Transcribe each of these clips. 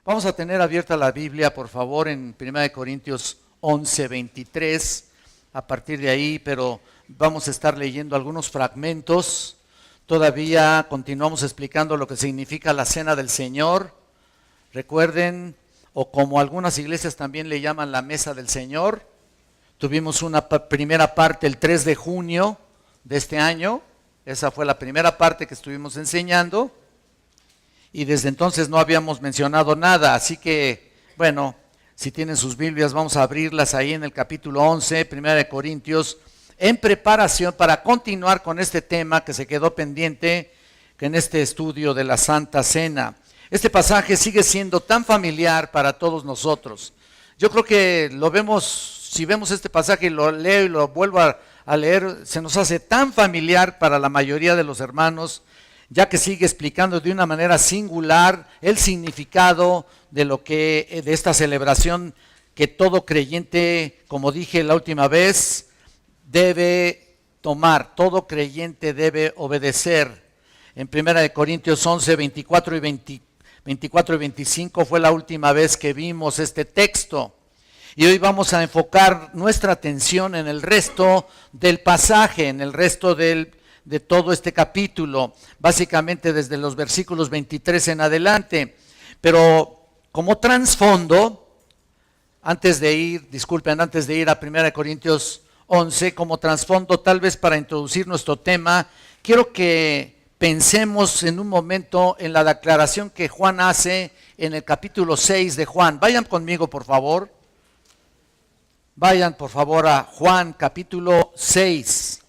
Vamos a tener abierta la Biblia, por favor, en 1 Corintios 11, 23, a partir de ahí, pero vamos a estar leyendo algunos fragmentos. Todavía continuamos explicando lo que significa la Cena del Señor. Recuerden, o como algunas iglesias también le llaman la Mesa del Señor. Tuvimos una primera parte el 3 de junio de este año. Esa fue la primera parte que estuvimos enseñando. Y desde entonces no habíamos mencionado nada, así que, bueno, si tienen sus Biblias, vamos a abrirlas ahí en el capítulo 11, 1 Corintios, en preparación para continuar con este tema que se quedó pendiente en este estudio de la Santa Cena. Este pasaje sigue siendo tan familiar para todos nosotros. Yo creo que lo vemos, si vemos este pasaje y lo leo y lo vuelvo a leer, se nos hace tan familiar para la mayoría de los hermanos, ya que sigue explicando de una manera singular el significado de de esta celebración que todo creyente, como dije la última vez, debe tomar, todo creyente debe obedecer. En 1 Corintios 11, 24 y 25 fue la última vez que vimos este texto. Y hoy vamos a enfocar nuestra atención en el resto del pasaje, en el resto de todo este capítulo, básicamente desde los versículos 23 en adelante. Pero como trasfondo, antes de ir a 1 Corintios 11, como trasfondo, tal vez para introducir nuestro tema, quiero que pensemos en un momento en la declaración que Juan hace en el capítulo 6 de Juan. Vayan conmigo, por favor. Vayan, por favor, a Juan capítulo 6.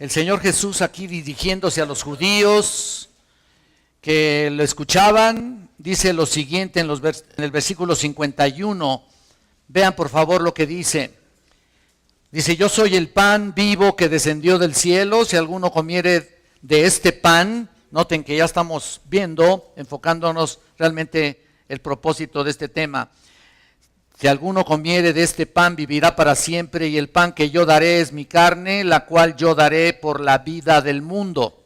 El Señor Jesús aquí dirigiéndose a los judíos que lo escuchaban, dice lo siguiente en el versículo 51. Vean por favor lo que dice. Dice, yo soy el pan vivo que descendió del cielo. Si alguno comiere de este pan, noten que ya estamos viendo, enfocándonos realmente el propósito de este tema. Si alguno comiere de este pan, vivirá para siempre, y el pan que yo daré es mi carne, la cual yo daré por la vida del mundo.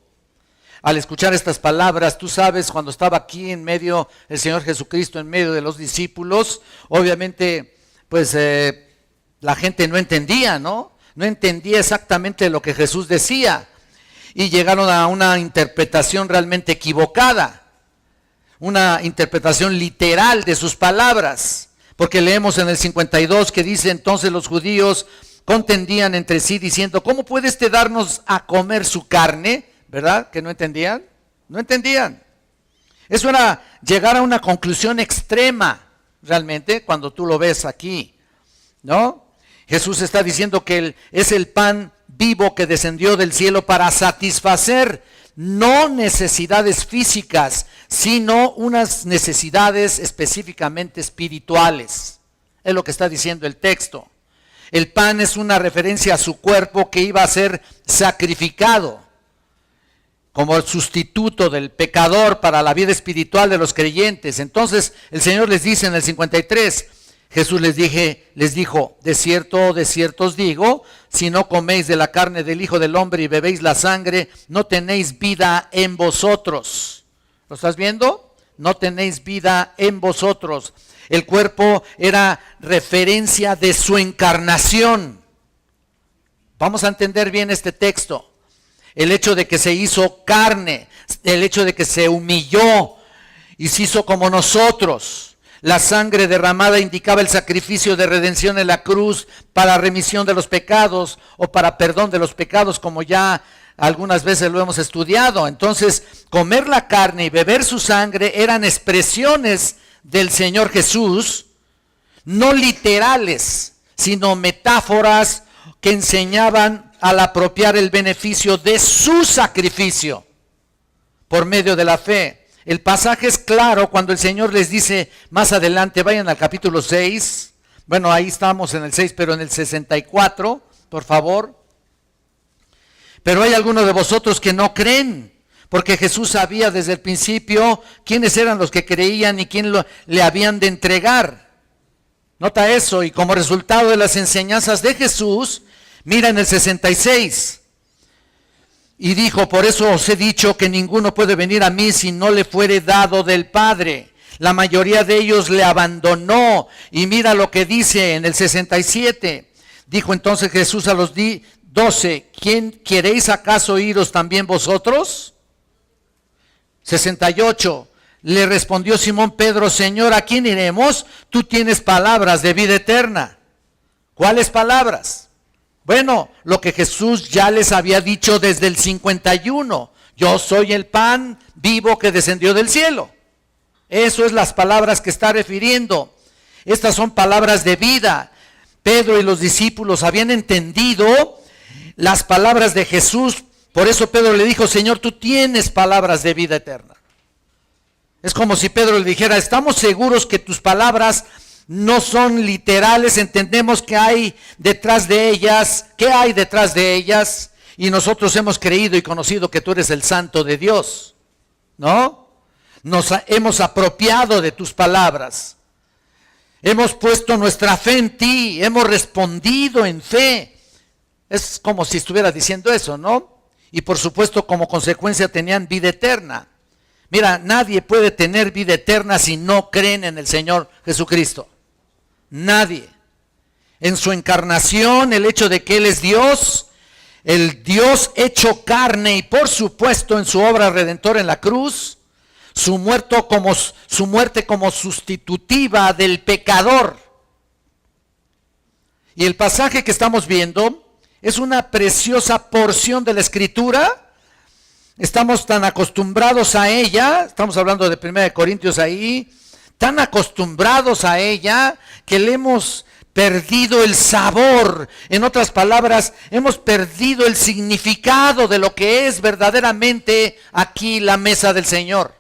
Al escuchar estas palabras, tú sabes, cuando estaba aquí en medio, el Señor Jesucristo en medio de los discípulos, obviamente, pues la gente no entendía, ¿no? No entendía exactamente lo que Jesús decía, y llegaron a una interpretación realmente equivocada, una interpretación literal de sus palabras. Porque leemos en el 52 que dice, entonces los judíos contendían entre sí diciendo, ¿cómo puede darnos a comer su carne? ¿Verdad? ¿Que no entendían? No entendían. Eso era llegar a una conclusión extrema, realmente, cuando tú lo ves aquí, ¿no? Jesús está diciendo que Él es el pan vivo que descendió del cielo para satisfacer no necesidades físicas, sino unas necesidades específicamente espirituales. Es lo que está diciendo el texto. El pan es una referencia a su cuerpo que iba a ser sacrificado como el sustituto del pecador para la vida espiritual de los creyentes. Entonces el Señor les dice en el 53, Jesús les dijo, de cierto os digo, si no coméis de la carne del Hijo del Hombre y bebéis la sangre, no tenéis vida en vosotros. ¿Lo estás viendo? No tenéis vida en vosotros. El cuerpo era referencia de su encarnación. Vamos a entender bien este texto. El hecho de que se hizo carne, el hecho de que se humilló y se hizo como nosotros. La sangre derramada indicaba el sacrificio de redención en la cruz para remisión de los pecados o para perdón de los pecados, como ya algunas veces lo hemos estudiado. Entonces, comer la carne y beber su sangre eran expresiones del Señor Jesús, no literales, sino metáforas que enseñaban al apropiar el beneficio de su sacrificio por medio de la fe. El pasaje es claro cuando el Señor les dice más adelante, vayan al capítulo 6, bueno, ahí estamos en el 6, pero en el 64, por favor. Pero hay algunos de vosotros que no creen, porque Jesús sabía desde el principio quiénes eran los que creían y quién le habían de entregar. Nota eso, y como resultado de las enseñanzas de Jesús, mira en el 66, Y dijo, por eso os he dicho que ninguno puede venir a mí si no le fuere dado del Padre. La mayoría de ellos le abandonó. Y mira lo que dice en el 67. Dijo entonces Jesús a los 12, ¿quién queréis acaso iros también vosotros? 68. Le respondió Simón Pedro, Señor, ¿a quién iremos? Tú tienes palabras de vida eterna. ¿Cuáles palabras? Bueno, lo que Jesús ya les había dicho desde el 51. Yo soy el pan vivo que descendió del cielo. Eso es las palabras que está refiriendo. Estas son palabras de vida. Pedro y los discípulos habían entendido las palabras de Jesús. Por eso Pedro le dijo, Señor, tú tienes palabras de vida eterna. Es como si Pedro le dijera, estamos seguros que tus palabras no son literales, entendemos que hay detrás de ellas, ¿qué hay detrás de ellas? Y nosotros hemos creído y conocido que tú eres el Santo de Dios, ¿no? Hemos apropiado de tus palabras, hemos puesto nuestra fe en ti, hemos respondido en fe. Es como si estuviera diciendo eso, ¿no? Y por supuesto como consecuencia tenían vida eterna. Mira, nadie puede tener vida eterna si no creen en el Señor Jesucristo. Nadie. En su encarnación, el hecho de que Él es Dios, el Dios hecho carne, y por supuesto en su obra redentora en la cruz, su muerte como sustitutiva del pecador. Y el pasaje que estamos viendo es una preciosa porción de la Escritura. Estamos tan acostumbrados a ella, estamos hablando de 1 Corintios ahí, tan acostumbrados a ella que le hemos perdido el sabor. En otras palabras, hemos perdido el significado de lo que es verdaderamente aquí la mesa del Señor.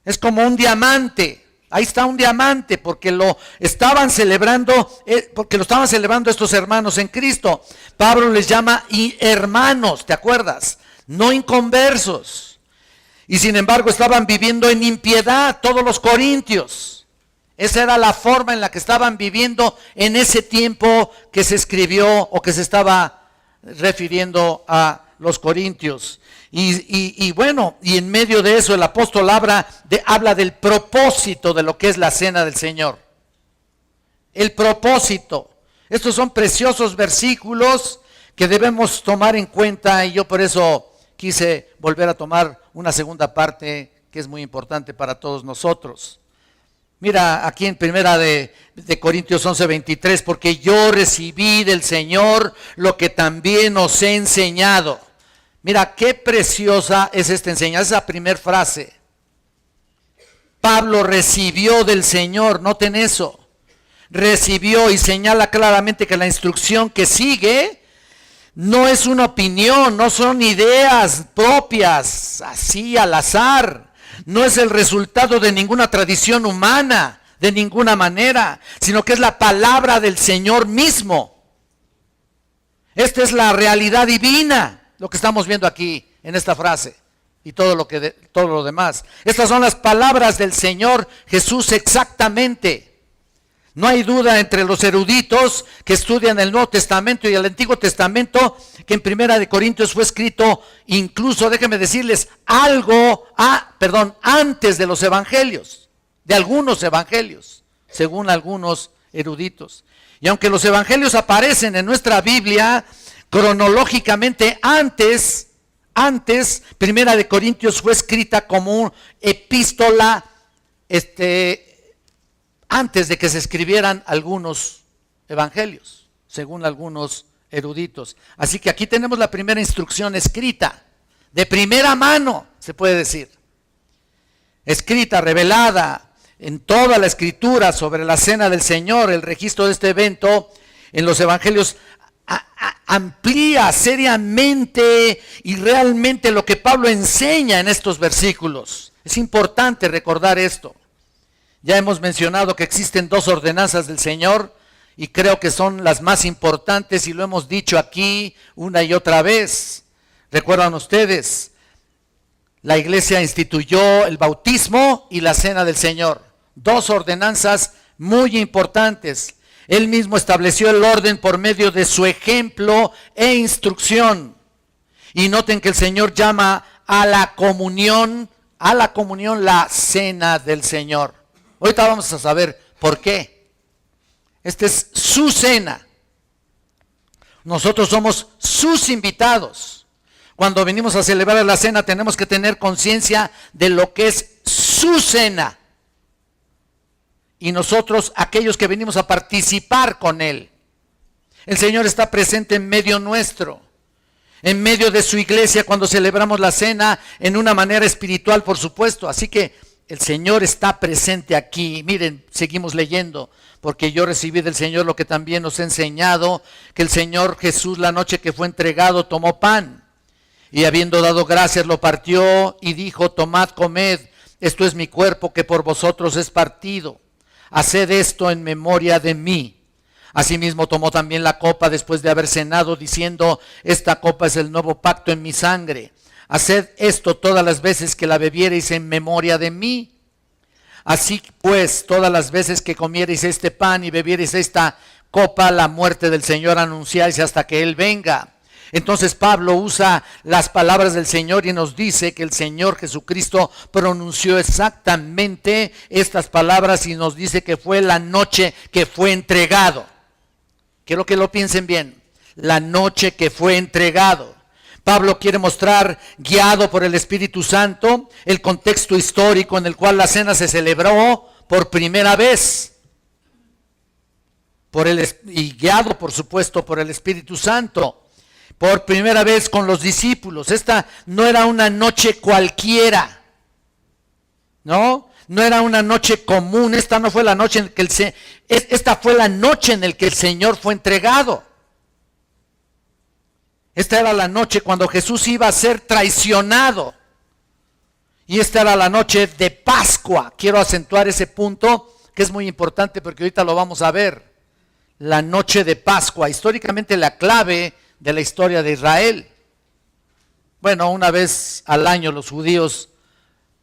Es como un diamante. Ahí está un diamante porque lo estaban celebrando estos hermanos en Cristo. Pablo les llama hermanos, ¿te acuerdas? No inconversos. Y sin embargo estaban viviendo en impiedad todos los corintios. Esa era la forma en la que estaban viviendo en ese tiempo que se escribió o que se estaba refiriendo a los corintios. Y bueno, y en medio de eso el apóstol habla del propósito de lo que es la cena del Señor. El propósito. Estos son preciosos versículos que debemos tomar en cuenta y yo por eso quise volver a tomar una segunda parte que es muy importante para todos nosotros. Mira aquí en primera de Corintios 11:23, porque yo recibí del Señor lo que también os he enseñado. Mira, qué preciosa es esta enseñanza, esa primera frase. Pablo recibió del Señor, noten eso. Recibió y señala claramente que la instrucción que sigue no es una opinión, no son ideas propias, así al azar. No es el resultado de ninguna tradición humana, de ninguna manera, sino que es la palabra del Señor mismo. Esta es la realidad divina. Lo que estamos viendo aquí en esta frase y todo lo demás. Estas son las palabras del Señor Jesús exactamente. No hay duda entre los eruditos que estudian el Nuevo Testamento y el Antiguo Testamento que en 1 Corintios fue escrito incluso, déjenme decirles, antes de los evangelios, de algunos evangelios, según algunos eruditos. Y aunque los evangelios aparecen en nuestra Biblia cronológicamente antes, 1 Corintios fue escrita como una epístola antes de que se escribieran algunos evangelios, según algunos eruditos. Así que aquí tenemos la primera instrucción escrita, de primera mano, se puede decir. Escrita, revelada en toda la Escritura sobre la cena del Señor, el registro de este evento en los evangelios amplía seriamente y realmente lo que Pablo enseña en estos versículos. Es importante recordar esto. Ya hemos mencionado que existen dos ordenanzas del Señor y creo que son las más importantes y lo hemos dicho aquí una y otra vez. ¿Recuerdan ustedes? La iglesia instituyó el bautismo y la cena del Señor. Dos ordenanzas muy importantes. Él mismo estableció el orden por medio de su ejemplo e instrucción. Y noten que el Señor llama a la comunión la cena del Señor. Ahorita vamos a saber por qué. Esta es su cena. Nosotros somos sus invitados. Cuando venimos a celebrar la cena tenemos que tener conciencia de lo que es su cena. Y nosotros, aquellos que venimos a participar con Él. El Señor está presente en medio nuestro, en medio de su iglesia cuando celebramos la cena, en una manera espiritual, por supuesto. Así que el Señor está presente aquí. Miren, seguimos leyendo, porque yo recibí del Señor lo que también nos ha enseñado, que el Señor Jesús, la noche que fue entregado, tomó pan, y habiendo dado gracias, lo partió y dijo: tomad, comed, esto es mi cuerpo que por vosotros es partido. Haced esto en memoria de mí. Asimismo tomó también la copa después de haber cenado, diciendo: esta copa es el nuevo pacto en mi sangre. Haced esto todas las veces que la bebiereis en memoria de mí. Así pues, todas las veces que comiereis este pan y bebiereis esta copa, la muerte del Señor anunciáis hasta que Él venga. Entonces Pablo usa las palabras del Señor y nos dice que el Señor Jesucristo pronunció exactamente estas palabras y nos dice que fue la noche que fue entregado. Quiero que lo piensen bien. La noche que fue entregado. Pablo quiere mostrar, guiado por el Espíritu Santo, el contexto histórico en el cual la cena se celebró por primera vez. Y guiado, por supuesto, por el Espíritu Santo. Por primera vez con los discípulos. Esta no era una noche cualquiera, ¿no? No era una noche común. Esta no fue la noche en que esta fue la noche en la que el Señor fue entregado. Esta era la noche cuando Jesús iba a ser traicionado. Y esta era la noche de Pascua. Quiero acentuar ese punto que es muy importante porque ahorita lo vamos a ver. La noche de Pascua, históricamente la clave de la historia de Israel. Bueno, una vez al año los judíos,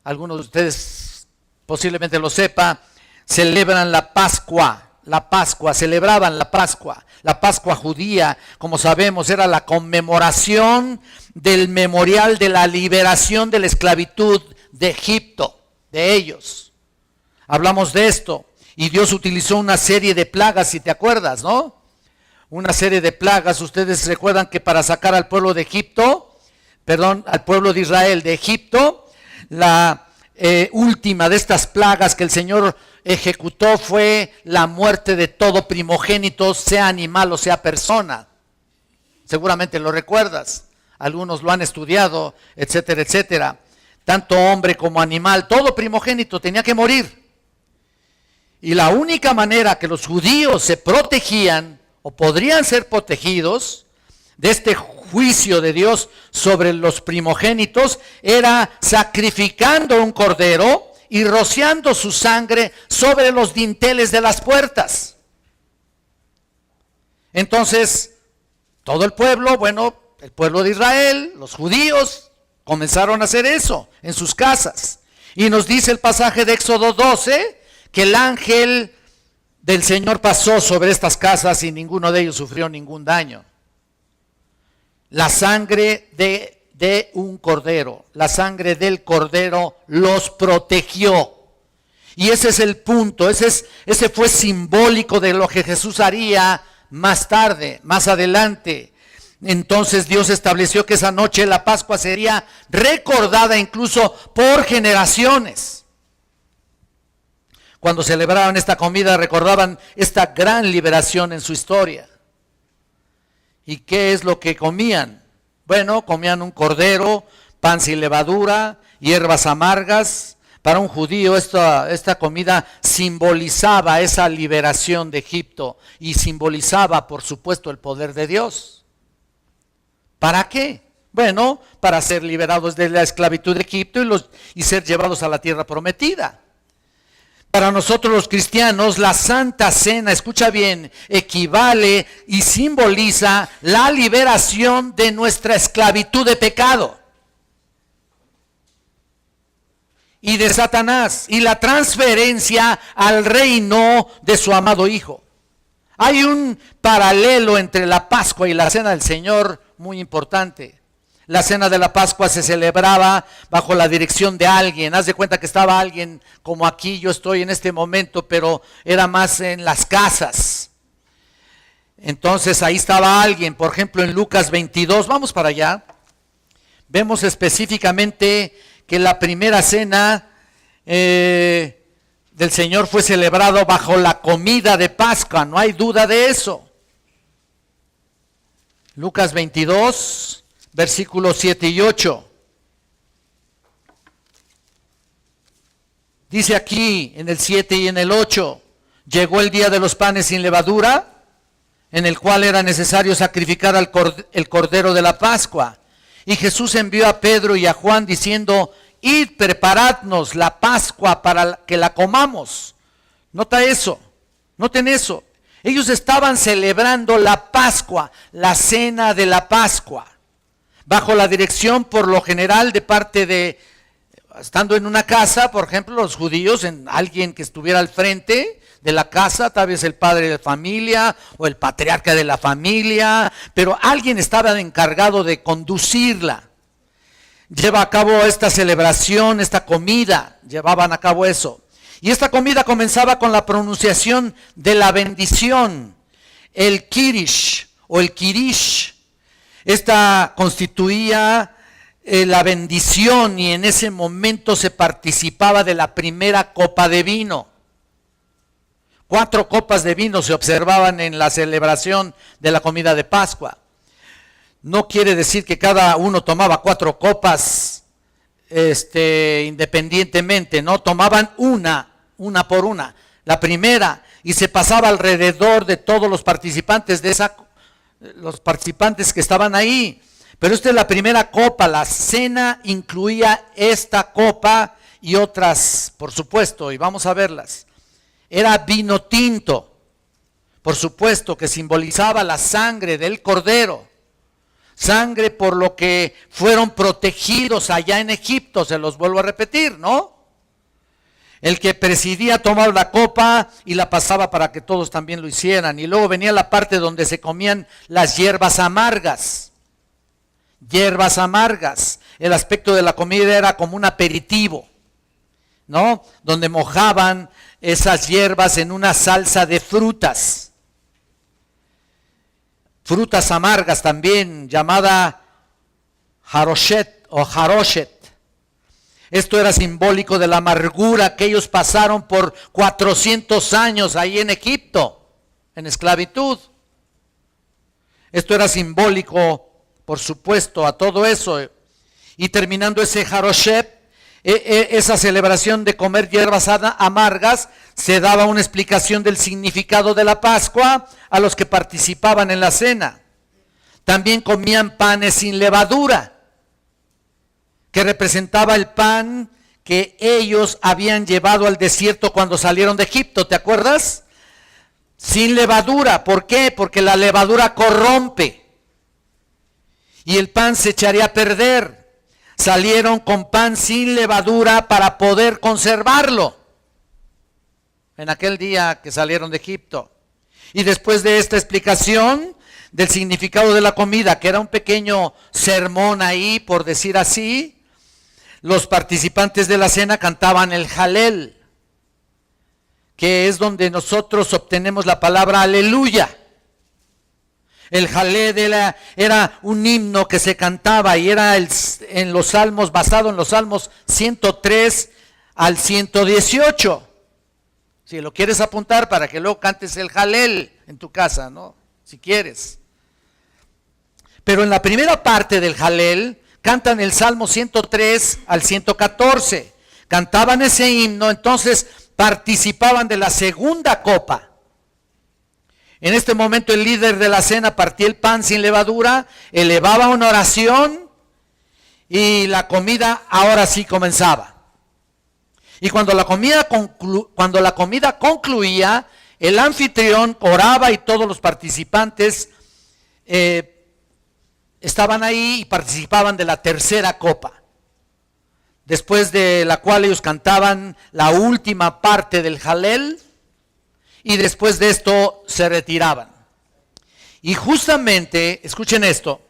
algunos de ustedes posiblemente lo sepan, celebran la Pascua, celebraban la Pascua judía, como sabemos, era la conmemoración del memorial de la liberación de la esclavitud de Egipto, de ellos. Hablamos de esto, y Dios utilizó una serie de plagas, si te acuerdas, ¿no? Una serie de plagas. Ustedes recuerdan que para sacar al pueblo de al pueblo de Israel de Egipto, la última de estas plagas que el Señor ejecutó fue la muerte de todo primogénito, sea animal o sea persona. Seguramente lo recuerdas, algunos lo han estudiado, etcétera, etcétera. Tanto hombre como animal, todo primogénito tenía que morir. Y la única manera que los judíos se protegían o podrían ser protegidos de este juicio de Dios sobre los primogénitos era sacrificando un cordero y rociando su sangre sobre los dinteles de las puertas. Entonces, todo el pueblo, el pueblo de Israel, los judíos, comenzaron a hacer eso en sus casas. Y nos dice el pasaje de Éxodo 12 que el ángel del Señor pasó sobre estas casas y ninguno de ellos sufrió ningún daño. La sangre de un cordero, la sangre del cordero los protegió. Y ese es el punto, ese fue simbólico de lo que Jesús haría más tarde, más adelante. Entonces Dios estableció que esa noche la Pascua sería recordada incluso por generaciones. Cuando celebraban esta comida recordaban esta gran liberación en su historia. ¿Y qué es lo que comían? Bueno, comían un cordero, pan sin levadura, hierbas amargas. Para un judío esta comida simbolizaba esa liberación de Egipto y simbolizaba, por supuesto, el poder de Dios. ¿Para qué? Bueno, para ser liberados de la esclavitud de Egipto y ser llevados a la tierra prometida. Para nosotros los cristianos, la Santa Cena, escucha bien, equivale y simboliza la liberación de nuestra esclavitud de pecado y de Satanás y la transferencia al reino de su amado Hijo. Hay un paralelo entre la Pascua y la Cena del Señor muy importante. La cena de la Pascua se celebraba bajo la dirección de alguien. Haz de cuenta que estaba alguien como aquí yo estoy en este momento, pero era más en las casas. Entonces ahí estaba alguien, por ejemplo en Lucas 22, vamos para allá. Vemos específicamente que la primera cena del Señor fue celebrado bajo la comida de Pascua, no hay duda de eso. Lucas 22, versículos 7 y 8. Dice aquí en el 7 y en el 8, llegó el día de los panes sin levadura, en el cual era necesario sacrificar el cordero de la Pascua. Y Jesús envió a Pedro y a Juan diciendo, id, preparadnos la Pascua para que la comamos. Nota eso, noten eso. Ellos estaban celebrando la Pascua, la cena de la Pascua, bajo la dirección por lo general de parte de, estando en una casa, por ejemplo, los judíos, en alguien que estuviera al frente de la casa, tal vez el padre de familia o el patriarca de la familia, pero alguien estaba encargado de conducirla. Lleva a cabo esta celebración, esta comida, llevaban a cabo eso. Y esta comida comenzaba con la pronunciación de la bendición, el kirish o el kirish. Esta constituía la bendición y en ese momento se participaba de la primera copa de vino. 4 copas de vino se observaban en la celebración de la comida de Pascua. No quiere decir que cada uno tomaba 4 copas independientemente, no, tomaban una por una, la primera, y se pasaba alrededor de todos los participantes los participantes que estaban ahí. Pero esta es la primera copa, la cena incluía esta copa y otras, por supuesto, y vamos a verlas. Era vino tinto, por supuesto, que simbolizaba la sangre del cordero. Sangre por lo que fueron protegidos allá en Egipto, se los vuelvo a repetir, ¿no? El que presidía tomaba la copa y la pasaba para que todos también lo hicieran. Y luego venía la parte donde se comían las hierbas amargas. Hierbas amargas. El aspecto de la comida era como un aperitivo, ¿no? Donde mojaban esas hierbas en una salsa de frutas. Frutas amargas también, llamada haroshet o haroshet. Esto era simbólico de la amargura que ellos pasaron por 400 años ahí en Egipto, en esclavitud. Esto era simbólico, por supuesto, a todo eso. Y terminando ese haroshet, esa celebración de comer hierbas amargas, se daba una explicación del significado de la Pascua a los que participaban en la cena. También comían panes sin levadura, que representaba el pan que ellos habían llevado al desierto cuando salieron de Egipto, ¿te acuerdas? Sin levadura, ¿por qué? Porque la levadura corrompe y el pan se echaría a perder. Salieron con pan sin levadura para poder conservarlo en aquel día que salieron de Egipto. Y después de esta explicación del significado de la comida, que era un pequeño sermón ahí, por decir así, los participantes de la cena cantaban el Jalel, que es donde nosotros obtenemos la palabra aleluya. El Jalel era un himno que se cantaba y era en los salmos, basado en los salmos 103 al 118. Si lo quieres apuntar para que luego cantes el Jalel en tu casa, ¿no? Si quieres. Pero en la primera parte del Jalel cantan el salmo 103 al 114. Cantaban ese himno, entonces participaban de la segunda copa. En este momento el líder de la cena partía el pan sin levadura, elevaba una oración y la comida ahora sí comenzaba. Y cuando la comida concluía, el anfitrión oraba y todos los participantes estaban ahí y participaban de la tercera copa. Después de la cual ellos cantaban la última parte del Jalel. Y después de esto se retiraban. Y justamente, escuchen esto,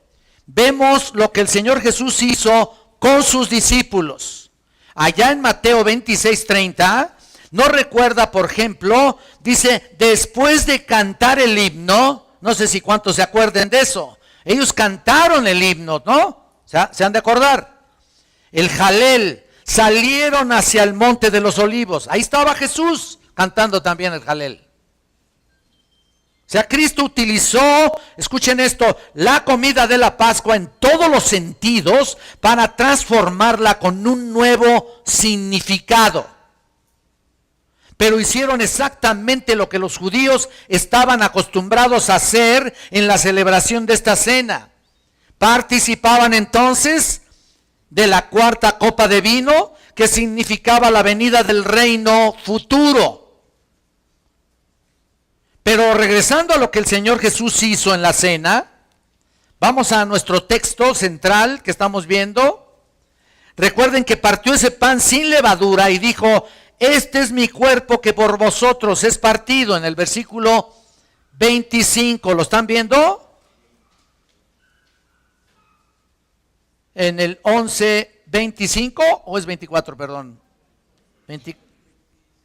vemos lo que el Señor Jesús hizo con sus discípulos. Allá en Mateo 26:30, no recuerda, por ejemplo, dice, después de cantar el himno, no sé si cuántos se acuerden de eso, ellos cantaron el himno, ¿no? ¿Se han de acordar? El Jalel, salieron hacia el monte de los olivos, ahí estaba Jesús cantando también el Jalel. O sea, Cristo utilizó, escuchen esto, la comida de la Pascua en todos los sentidos para transformarla con un nuevo significado. Pero hicieron exactamente lo que los judíos estaban acostumbrados a hacer en la celebración de esta cena. Participaban entonces de la cuarta copa de vino, que significaba la venida del reino futuro. Pero regresando a lo que el Señor Jesús hizo en la cena, vamos a nuestro texto central que estamos viendo. Recuerden que partió ese pan sin levadura y dijo, este es mi cuerpo que por vosotros es partido, en el versículo 25. ¿Lo están viendo? En el 11:25 o es 24, perdón.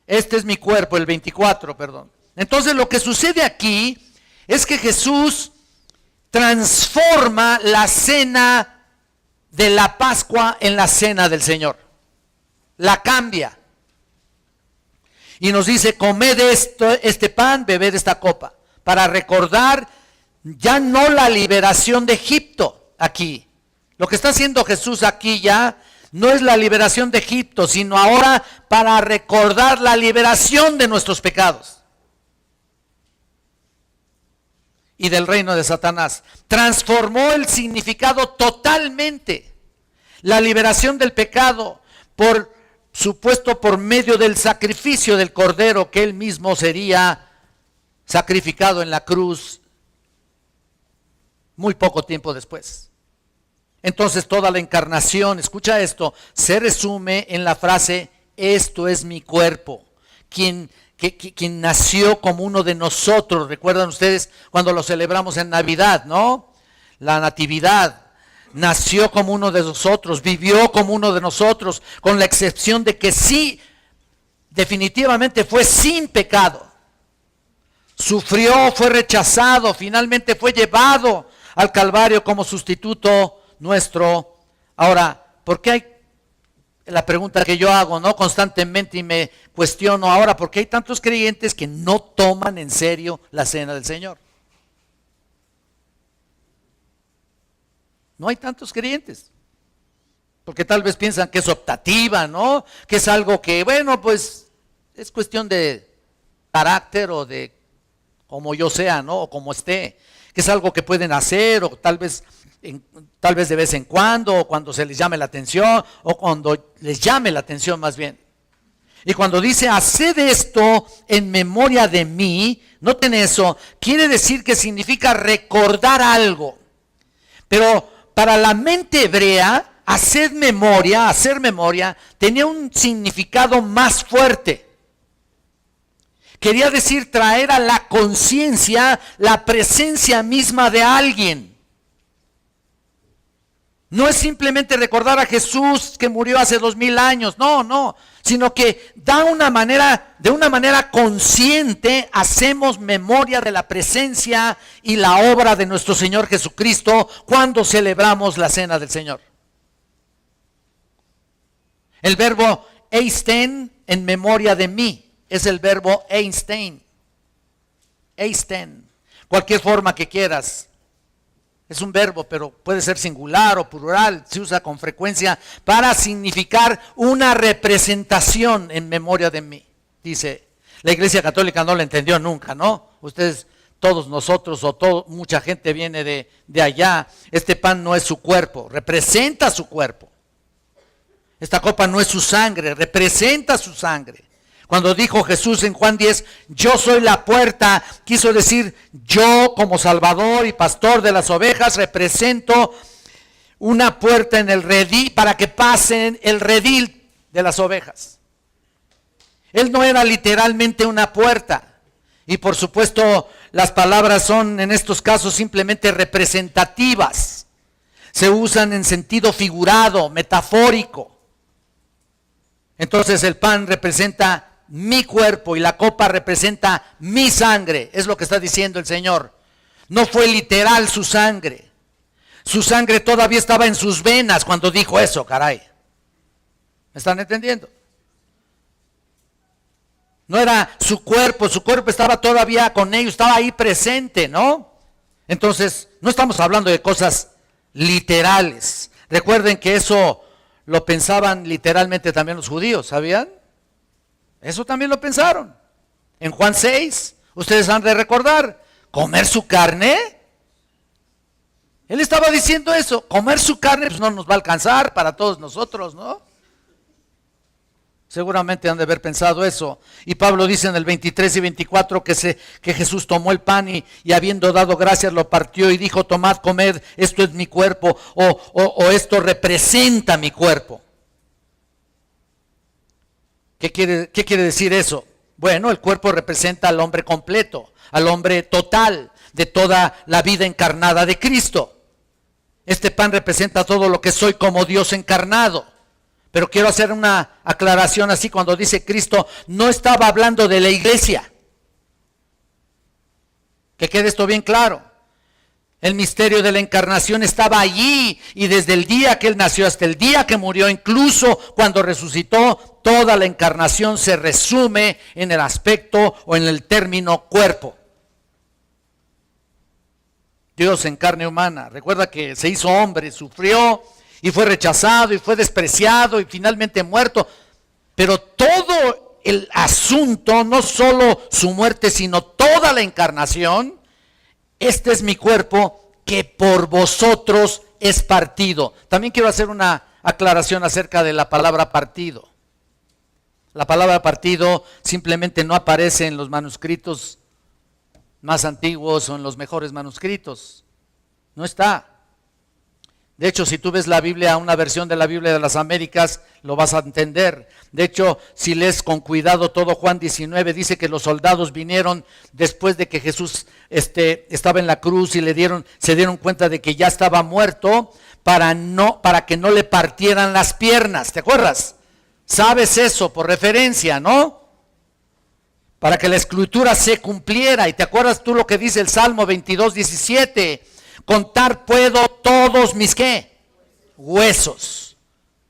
Este es mi cuerpo, el 24, perdón. Entonces lo que sucede aquí es que Jesús transforma la cena de la Pascua en la cena del Señor. La cambia. Y nos dice, comed este pan, bebed esta copa. Para recordar ya no la liberación de Egipto aquí. Lo que está haciendo Jesús aquí ya no es la liberación de Egipto, sino ahora para recordar la liberación de nuestros pecados. Y del reino de Satanás. Transformó el significado totalmente. La liberación del pecado, por supuesto por medio del sacrificio del Cordero, que él mismo sería sacrificado en la cruz muy poco tiempo después. Entonces toda la encarnación, escucha esto, se resume en la frase, esto es mi cuerpo, quien nació como uno de nosotros. Recuerdan ustedes cuando lo celebramos en Navidad, ¿no? La natividad. Nació como uno de nosotros, vivió como uno de nosotros, con la excepción de que sí, definitivamente fue sin pecado. Sufrió, fue rechazado, finalmente fue llevado al Calvario como sustituto nuestro. Ahora, ¿por qué hay la pregunta que yo hago, ¿no? Constantemente y me cuestiono ahora, ¿por qué hay tantos creyentes que no toman en serio la cena del Señor? No hay tantos creyentes, porque tal vez piensan que es optativa, ¿no? Que es algo que, bueno, pues es cuestión de carácter o de como yo sea, ¿no? O como esté, que es algo que pueden hacer o tal vez de vez en cuando, o cuando se les llame la atención, o cuando les llame la atención más bien. Y cuando dice, haced esto en memoria de mí, noten eso, quiere decir que significa recordar algo. Pero para la mente hebrea, hacer memoria, tenía un significado más fuerte. Quería decir traer a la conciencia la presencia misma de alguien. No es simplemente recordar a Jesús que murió hace 2000 años, no, sino que de una manera consciente hacemos memoria de la presencia y la obra de nuestro Señor Jesucristo cuando celebramos la cena del Señor. El verbo eisten, en memoria de mí, es el verbo eisten, cualquier forma que quieras. Es un verbo, pero puede ser singular o plural, se usa con frecuencia para significar una representación en memoria de mí. Dice, la Iglesia Católica no lo entendió nunca, ¿no? Ustedes, todos nosotros mucha gente viene de allá. Este pan no es su cuerpo, representa su cuerpo. Esta copa no es su sangre, representa su sangre. Cuando dijo Jesús en Juan 10, yo soy la puerta, quiso decir, yo como salvador y pastor de las ovejas represento una puerta en el redil para que pasen el redil de las ovejas. Él no era literalmente una puerta. Y por supuesto las palabras son en estos casos simplemente representativas. se usan en sentido figurado, metafórico. Entonces el pan representa mi cuerpo y la copa representa mi sangre, es lo que está diciendo el Señor. No fue literal su sangre. Su sangre todavía estaba en sus venas cuando dijo eso, caray. ¿Me están entendiendo? No era su cuerpo estaba todavía con ellos, estaba ahí presente, ¿no? Entonces, no estamos hablando de cosas literales. Recuerden que eso lo pensaban literalmente también los judíos, ¿sabían? Eso también lo pensaron. En Juan 6, ustedes han de recordar, comer su carne. Él estaba diciendo eso, comer su carne pues no nos va a alcanzar para todos nosotros, ¿no? Seguramente han de haber pensado eso. Y Pablo dice en el 23 y 24 que Jesús tomó el pan y habiendo dado gracias lo partió y dijo, tomad, comed, esto es mi cuerpo o esto representa mi cuerpo. ¿Qué quiere decir eso? Bueno, el cuerpo representa al hombre completo, al hombre total de toda la vida encarnada de Cristo. Este pan representa todo lo que soy como Dios encarnado. Pero quiero hacer una aclaración así, cuando dice Cristo, no estaba hablando de la iglesia. Que quede esto bien claro. El misterio de la encarnación estaba allí y desde el día que Él nació hasta el día que murió, incluso cuando resucitó, toda la encarnación se resume en el aspecto o en el término cuerpo. Dios en carne humana. Recuerda que se hizo hombre, sufrió y fue rechazado y fue despreciado y finalmente muerto. Pero todo el asunto, no solo su muerte, sino toda la encarnación, este es mi cuerpo que por vosotros es partido. También quiero hacer una aclaración acerca de la palabra partido. La palabra partido simplemente no aparece en los manuscritos más antiguos o en los mejores manuscritos. No está. De hecho, si tú ves la Biblia, una versión de la Biblia de las Américas, lo vas a entender. De hecho, si lees con cuidado todo Juan 19, dice que los soldados vinieron después de que Jesús estaba en la cruz y se dieron cuenta de que ya estaba muerto para que no le partieran las piernas. ¿Te acuerdas? Sabes eso por referencia, ¿no? Para que la escritura se cumpliera. Y te acuerdas tú lo que dice el Salmo 22, 17. Contar puedo todos mis ¿qué? Huesos.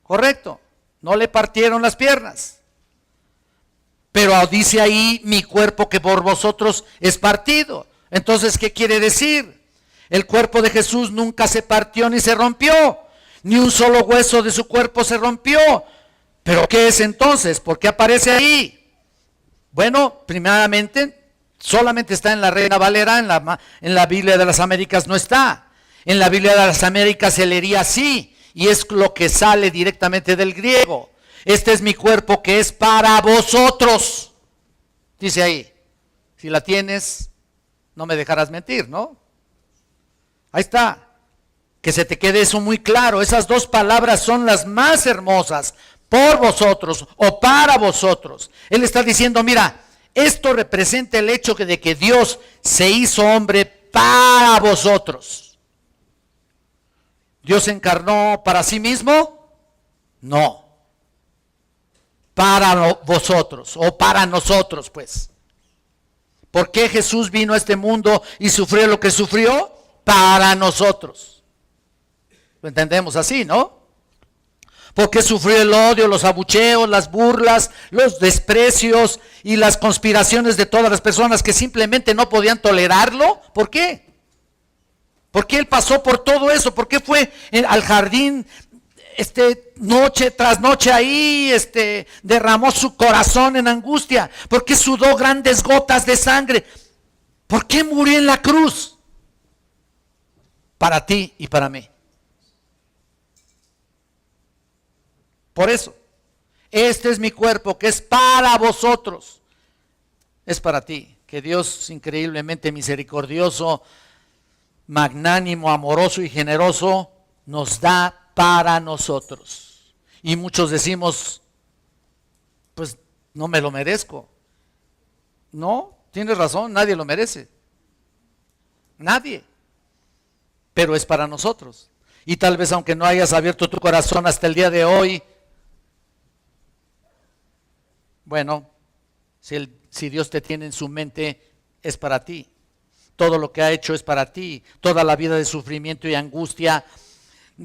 Correcto. No le partieron las piernas. Pero dice ahí mi cuerpo que por vosotros es partido. Entonces, ¿qué quiere decir? El cuerpo de Jesús nunca se partió ni se rompió. Ni un solo hueso de su cuerpo se rompió. ¿Pero qué es entonces? ¿Por qué aparece ahí? Bueno, primeramente, solamente está en la Reina Valera, en la Biblia de las Américas no está. En la Biblia de las Américas se leería así, y es lo que sale directamente del griego. Este es mi cuerpo que es para vosotros. Dice ahí, si la tienes, no me dejarás mentir, ¿no? Ahí está. Que se te quede eso muy claro. Esas dos palabras son las más hermosas. Por vosotros o para vosotros. Él está diciendo, mira, esto representa el hecho de que Dios se hizo hombre para vosotros. ¿Dios se encarnó para sí mismo? No. Para vosotros o para nosotros, pues. ¿Por qué Jesús vino a este mundo y sufrió lo que sufrió? Para nosotros. Lo entendemos así, ¿no? Porque sufrió el odio, los abucheos, las burlas, los desprecios y las conspiraciones de todas las personas que simplemente no podían tolerarlo. ¿Por qué? ¿Por qué él pasó por todo eso? ¿Por qué fue al jardín noche tras noche ahí, derramó su corazón en angustia? ¿Por qué sudó grandes gotas de sangre? ¿Por qué murió en la cruz? Para ti y para mí. Por eso, este es mi cuerpo que es para vosotros. Es para ti. Que Dios increíblemente misericordioso, magnánimo, amoroso y generoso nos da para nosotros. Y muchos decimos, pues no me lo merezco. No, tienes razón, nadie lo merece. Nadie. Pero es para nosotros. Y tal vez aunque no hayas abierto tu corazón hasta el día de hoy, bueno, si Dios te tiene en su mente, es para ti. Todo lo que ha hecho es para ti. Toda la vida de sufrimiento y angustia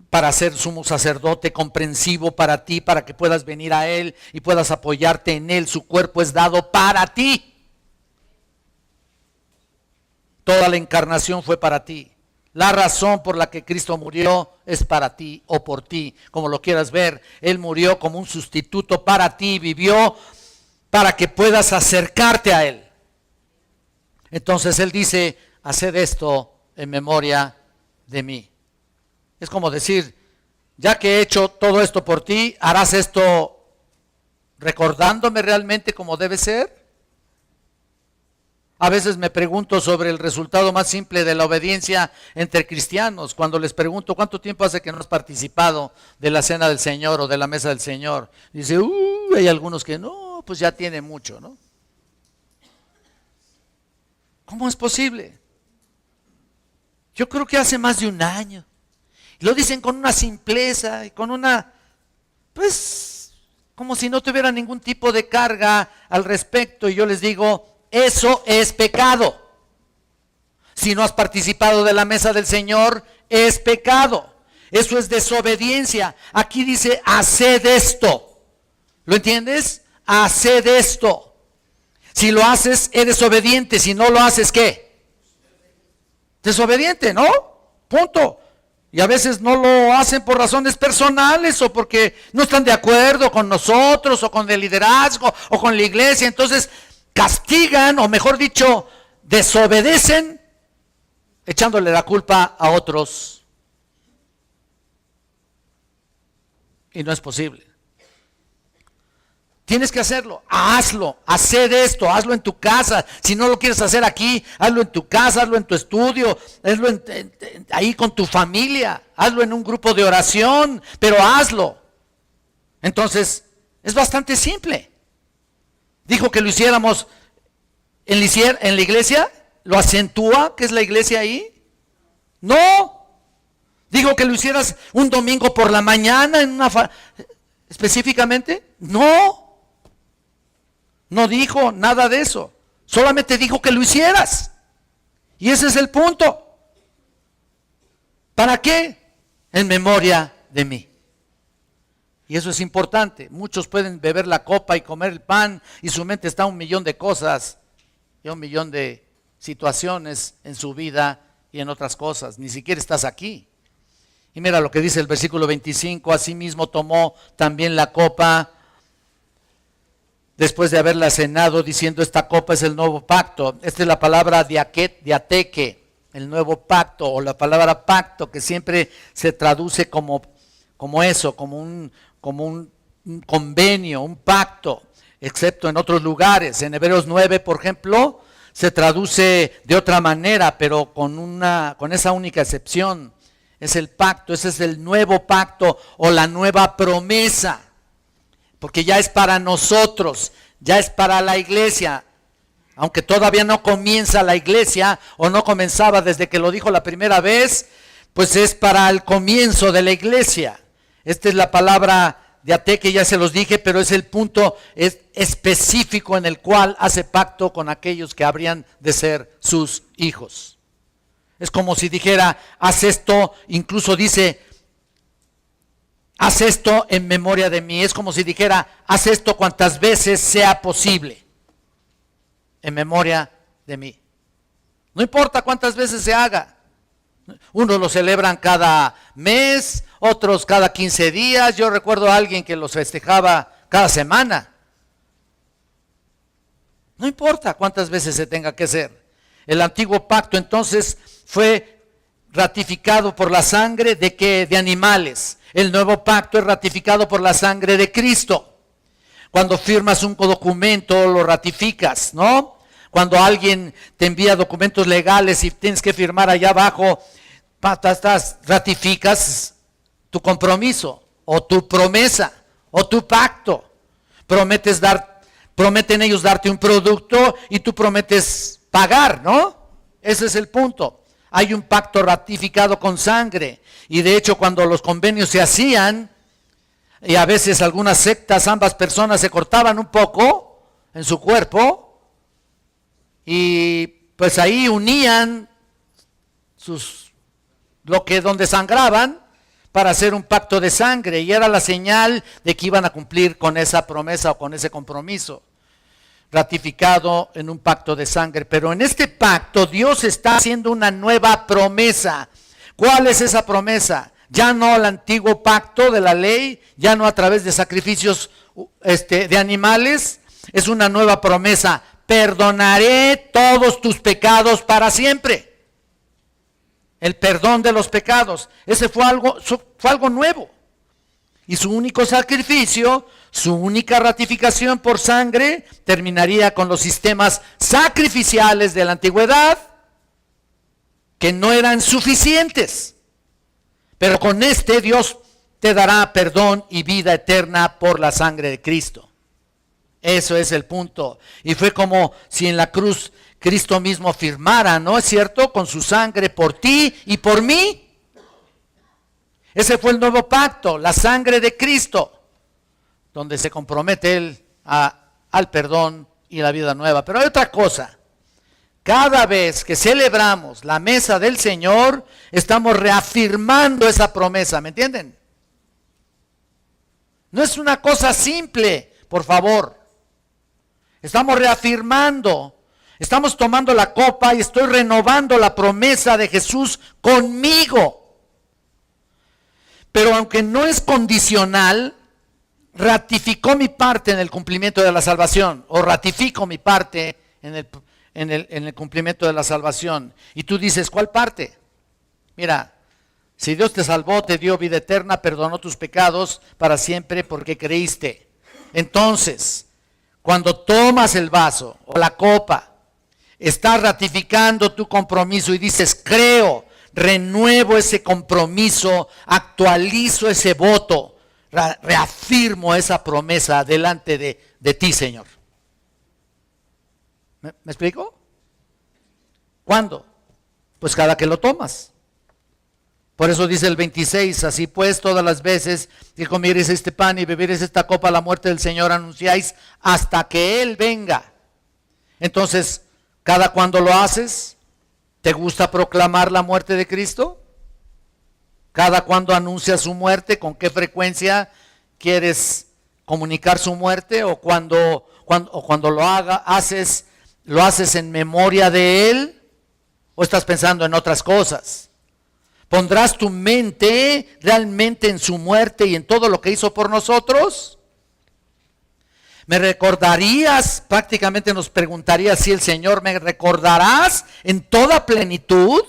para ser sumo sacerdote comprensivo para ti, para que puedas venir a Él y puedas apoyarte en Él. Su cuerpo es dado para ti. Toda la encarnación fue para ti. La razón por la que Cristo murió es para ti o por ti, como lo quieras ver. Él murió como un sustituto para ti, vivió para que puedas acercarte a Él. Entonces Él dice, haced esto en memoria de mí. Es como decir, ya que he hecho todo esto por ti, ¿harás esto recordándome realmente como debe ser? A veces me pregunto sobre el resultado más simple de la obediencia entre cristianos. Cuando les pregunto, ¿cuánto tiempo hace que no has participado de la cena del Señor o de la mesa del Señor? Dice, hay algunos que no, pues ya tiene mucho, ¿no? ¿Cómo es posible? Yo creo que hace más de un año. Lo dicen con una simpleza y con una, pues, como si no tuviera ningún tipo de carga al respecto. Y yo les digo, eso es pecado. Si no has participado de la mesa del Señor, es pecado. Eso es desobediencia. Aquí dice, haced esto. ¿Lo entiendes? Haced esto. Si lo haces, eres obediente. Si no lo haces, ¿qué? Desobediente, ¿no? Punto. Y a veces no lo hacen por razones personales o porque no están de acuerdo con nosotros o con el liderazgo o con la iglesia. Entonces castigan, o mejor dicho, desobedecen, echándole la culpa a otros. Y no es posible. Tienes que hacerlo, hazlo, haced esto, hazlo en tu casa. Si no lo quieres hacer aquí, hazlo en tu casa, hazlo en tu estudio, hazlo ahí con tu familia, hazlo en un grupo de oración, pero hazlo. Entonces, es bastante simple. Dijo que lo hiciéramos en la iglesia, ¿lo acentúa que es la iglesia ahí? No. Dijo que lo hicieras un domingo por la mañana, específicamente, no. No dijo nada de eso, solamente dijo que lo hicieras. Y ese es el punto. ¿Para qué? En memoria de mí. Y eso es importante. Muchos pueden beber la copa y comer el pan y su mente está un millón de cosas y un millón de situaciones en su vida y en otras cosas. Ni siquiera estás aquí. Y mira lo que dice el versículo 25, asimismo tomó también la copa después de haberla cenado, diciendo, esta copa es el nuevo pacto. Esta es la palabra diateque, el nuevo pacto, o la palabra pacto, que siempre se traduce como eso, como un convenio, un pacto, excepto en otros lugares. En Hebreos 9, por ejemplo, se traduce de otra manera, pero con esa única excepción. Es el pacto, ese es el nuevo pacto o la nueva promesa. Porque ya es para nosotros, ya es para la iglesia, aunque todavía no comienza la iglesia o no comenzaba desde que lo dijo la primera vez, pues es para el comienzo de la iglesia. Esta es la palabra diateque, ya se los dije, pero es el punto específico en el cual hace pacto con aquellos que habrían de ser sus hijos. Es como si dijera, haz esto, incluso dice, haz esto en memoria de mí. Es como si dijera, haz esto cuantas veces sea posible, en memoria de mí. No importa cuántas veces se haga. Unos lo celebran cada mes, otros cada 15 días. Yo recuerdo a alguien que los festejaba cada semana. No importa cuántas veces se tenga que hacer. El antiguo pacto entonces fue ratificado por la sangre de ¿qué? De animales. El nuevo pacto es ratificado por la sangre de Cristo. Cuando firmas un documento lo ratificas, ¿no? Cuando alguien te envía documentos legales y tienes que firmar allá abajo, ratificas tu compromiso o tu promesa o tu pacto. Prometen ellos darte un producto y tú prometes pagar, ¿no? Ese es el punto. hay un pacto ratificado con sangre. Y de hecho, cuando los convenios se hacían, y a veces algunas sectas, ambas personas se cortaban un poco en su cuerpo, y pues ahí unían donde sangraban para hacer un pacto de sangre, y era la señal de que iban a cumplir con esa promesa o con ese compromiso ratificado en un pacto de sangre. Pero en este pacto Dios está haciendo una nueva promesa. ¿Cuál es esa promesa? Ya no el antiguo pacto de la ley, ya no a través de sacrificios de animales, es una nueva promesa. Perdonaré todos tus pecados para siempre. El perdón de los pecados. Ese fue algo nuevo. Y su único sacrificio, su única ratificación por sangre, terminaría con los sistemas sacrificiales de la antigüedad, que no eran suficientes. Pero con Dios te dará perdón y vida eterna por la sangre de Cristo. Eso es el punto. Y fue como si en la cruz Cristo mismo firmara, ¿no es cierto?, con su sangre por ti y por mí. Ese fue el nuevo pacto, la sangre de Cristo, donde se compromete Él al perdón y la vida nueva. Pero hay otra cosa. Cada vez que celebramos la mesa del Señor, estamos reafirmando esa promesa, ¿me entienden? No es una cosa simple, por favor. Estamos reafirmando, estamos tomando la copa y estoy renovando la promesa de Jesús conmigo. Pero aunque no es condicional, ratificó mi parte en el cumplimiento de la salvación, o ratifico mi parte en el cumplimiento de la salvación. Y tú dices, ¿cuál parte? Mira, si Dios te salvó, te dio vida eterna, perdonó tus pecados para siempre porque creíste. Entonces, cuando tomas el vaso o la copa, estás ratificando tu compromiso y dices, creo, renuevo ese compromiso, actualizo ese voto, reafirmo esa promesa delante de ti, Señor. ¿Me explico? ¿Cuándo? Pues cada que lo tomas. Por eso dice el 26, así pues todas las veces que comieres este pan y bebieres esta copa, la muerte del Señor anunciáis hasta que Él venga. Entonces, ¿cada cuando lo haces? ¿Te gusta proclamar la muerte de Cristo? ¿Cada cuando anuncias su muerte? ¿Con qué frecuencia quieres comunicar su muerte? ¿O cuando lo haces en memoria de Él? ¿O estás pensando en otras cosas? ¿Pondrás tu mente realmente en su muerte y en todo lo que hizo por nosotros? ¿Me recordarías? Prácticamente nos preguntaría si el Señor, ¿me recordarás en toda plenitud?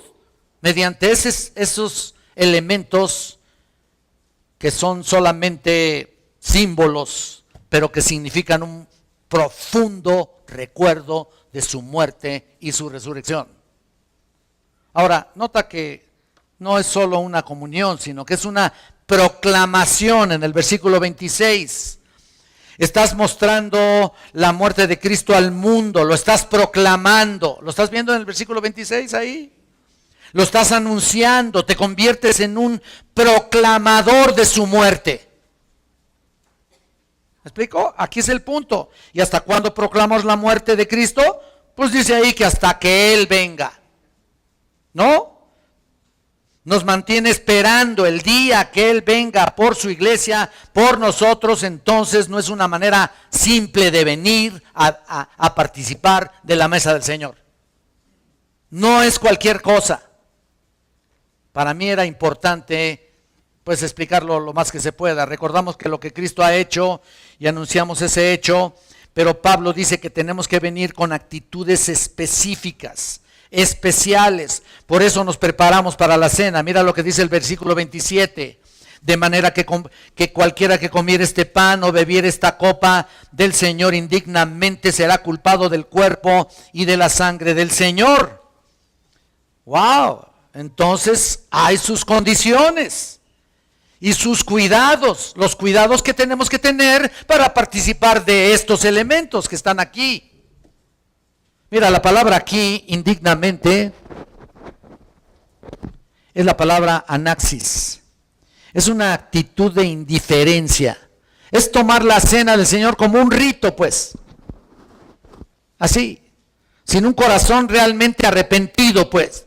Mediante esos elementos que son solamente símbolos, pero que significan un profundo recuerdo de su muerte y su resurrección. Ahora, nota que no es solo una comunión, sino que es una proclamación en el versículo 26. Estás mostrando la muerte de Cristo al mundo, lo estás proclamando. ¿Lo estás viendo en el versículo 26 ahí? Lo estás anunciando, te conviertes en un proclamador de su muerte. ¿Me explico? Aquí es el punto. ¿Y hasta cuándo proclamamos la muerte de Cristo? Pues dice ahí que hasta que Él venga. ¿No? Nos mantiene esperando el día que Él venga por su iglesia, por nosotros. Entonces no es una manera simple de venir a participar de la mesa del Señor. No es cualquier cosa. Para mí era importante pues explicarlo lo más que se pueda. Recordamos que lo que Cristo ha hecho y anunciamos ese hecho, pero Pablo dice que tenemos que venir con actitudes específicas, especiales. Por eso nos preparamos para la cena. Mira lo que dice el versículo 27. De manera que cualquiera que comiere este pan o bebiere esta copa del Señor indignamente será culpado del cuerpo y de la sangre del Señor. ¡Wow! Entonces hay sus condiciones y sus cuidados, los cuidados que tenemos que tener para participar de estos elementos que están aquí. Mira, la palabra aquí, indignamente, es la palabra anaxis. Es una actitud de indiferencia. Es tomar la cena del Señor como un rito, pues. Así, sin un corazón realmente arrepentido, pues.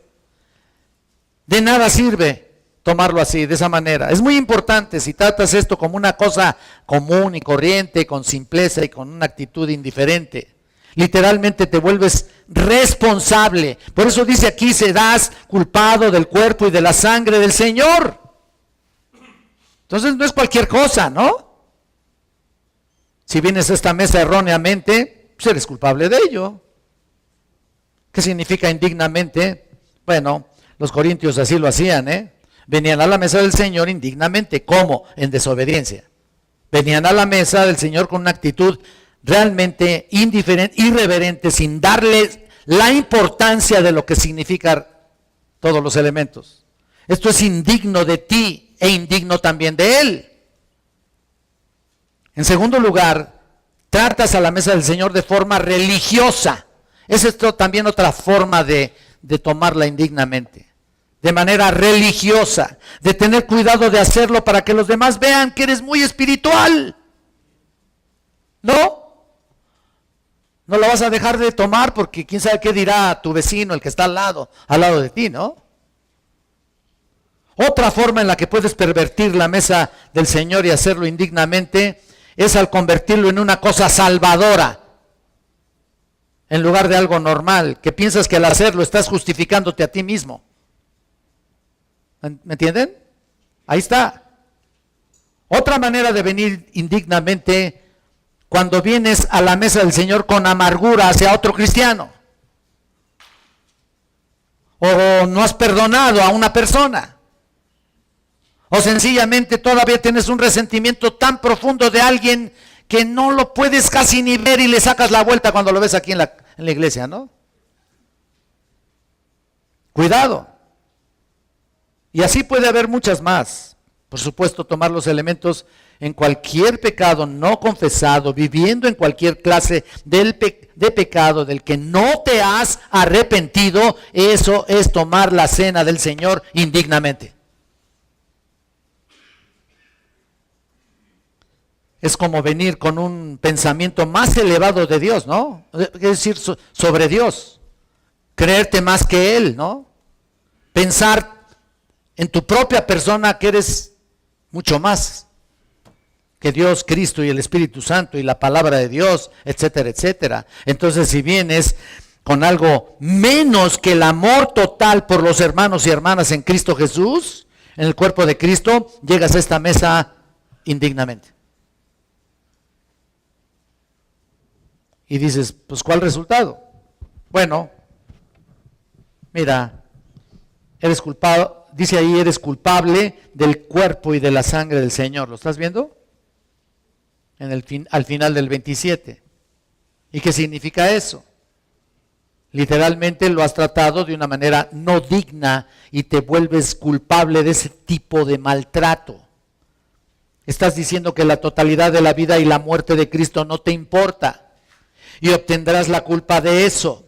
De nada sirve tomarlo así, de esa manera. Es muy importante si tratas esto como una cosa común y corriente, con simpleza y con una actitud indiferente. Literalmente te vuelves responsable. Por eso dice aquí, serás culpado del cuerpo y de la sangre del Señor. Entonces no es cualquier cosa, ¿no? Si vienes a esta mesa erróneamente, pues eres culpable de ello. ¿Qué significa indignamente? Bueno, los corintios así lo hacían, ¿eh? Venían a la mesa del Señor indignamente. ¿Cómo? En desobediencia. Venían a la mesa del Señor con una actitud realmente indiferente, irreverente, sin darle la importancia de lo que significan todos los elementos. Esto es indigno de ti e indigno también de Él. En segundo lugar, tratas a la mesa del Señor de forma religiosa. Es esto también otra forma de tomarla indignamente. De manera religiosa, de tener cuidado de hacerlo para que los demás vean que eres muy espiritual. ¿No? No lo vas a dejar de tomar porque quién sabe qué dirá tu vecino, el que está al lado de ti, ¿no? Otra forma en la que puedes pervertir la mesa del Señor y hacerlo indignamente es al convertirlo en una cosa salvadora, en lugar de algo normal, que piensas que al hacerlo estás justificándote a ti mismo. ¿Me entienden? Ahí está. Otra manera de venir indignamente, cuando vienes a la mesa del Señor con amargura hacia otro cristiano, o no has perdonado a una persona, o sencillamente todavía tienes un resentimiento tan profundo de alguien que no lo puedes casi ni ver y le sacas la vuelta cuando lo ves aquí en la iglesia, ¿no? Cuidado. Y así puede haber muchas más. Por supuesto, tomar los elementos en cualquier pecado no confesado, viviendo en cualquier clase de pecado del que no te has arrepentido, eso es tomar la cena del Señor indignamente. Es como venir con un pensamiento más elevado de Dios, ¿no? Es decir, sobre Dios. Creerte más que Él, ¿no? Pensar en tu propia persona que eres mucho más que Dios, Cristo y el Espíritu Santo y la palabra de Dios, etcétera, etcétera. Entonces, si vienes con algo menos que el amor total por los hermanos y hermanas en Cristo Jesús, en el cuerpo de Cristo, llegas a esta mesa indignamente. Y dices, pues ¿cuál resultado? Bueno, mira, eres culpado, dice ahí, eres culpable del cuerpo y de la sangre del Señor. ¿Lo estás viendo? Al final del 27. ¿Y qué significa eso? Literalmente lo has tratado de una manera no digna y te vuelves culpable de ese tipo de maltrato. Estás diciendo que la totalidad de la vida y la muerte de Cristo no te importa. Y obtendrás la culpa de eso.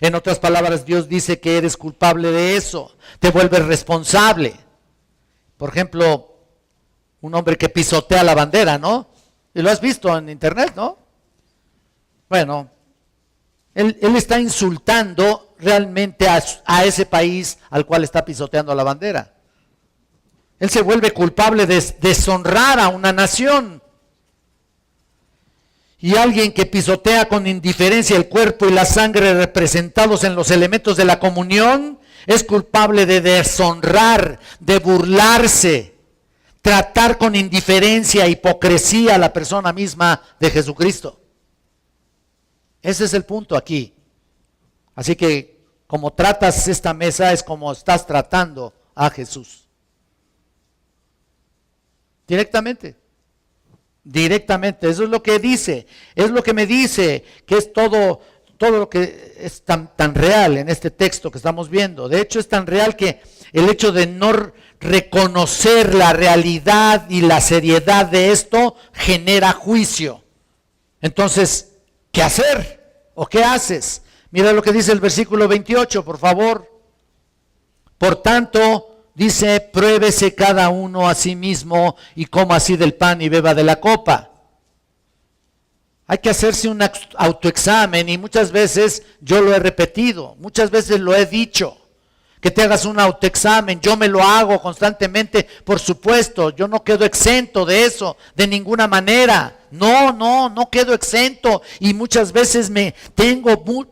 En otras palabras, Dios dice que eres culpable de eso. Te vuelves responsable. Por ejemplo, un hombre que pisotea la bandera, ¿no? Y lo has visto en internet, ¿no? Bueno, él está insultando realmente a ese país al cual está pisoteando la bandera. Él se vuelve culpable de deshonrar a una nación. Y alguien que pisotea con indiferencia el cuerpo y la sangre representados en los elementos de la comunión es culpable de deshonrar, de burlarse, tratar con indiferencia, hipocresía a la persona misma de Jesucristo. Ese es el punto aquí. Así que como tratas esta mesa es como estás tratando a Jesús. Directamente. Directamente, eso es lo que dice, es lo que me dice, que es todo lo que es tan real en este texto que estamos viendo. De hecho es tan real que el hecho de no reconocer la realidad y la seriedad de esto genera juicio. Entonces, ¿qué hacer? ¿O qué haces? Mira lo que dice el versículo 28, por favor. Por tanto, dice, pruébese cada uno a sí mismo y coma así del pan y beba de la copa. Hay que hacerse un autoexamen y muchas veces yo lo he repetido, muchas veces lo he dicho, que te hagas un autoexamen. Yo me lo hago constantemente, por supuesto, yo no quedo exento de eso, de ninguna manera. No quedo exento y muchas veces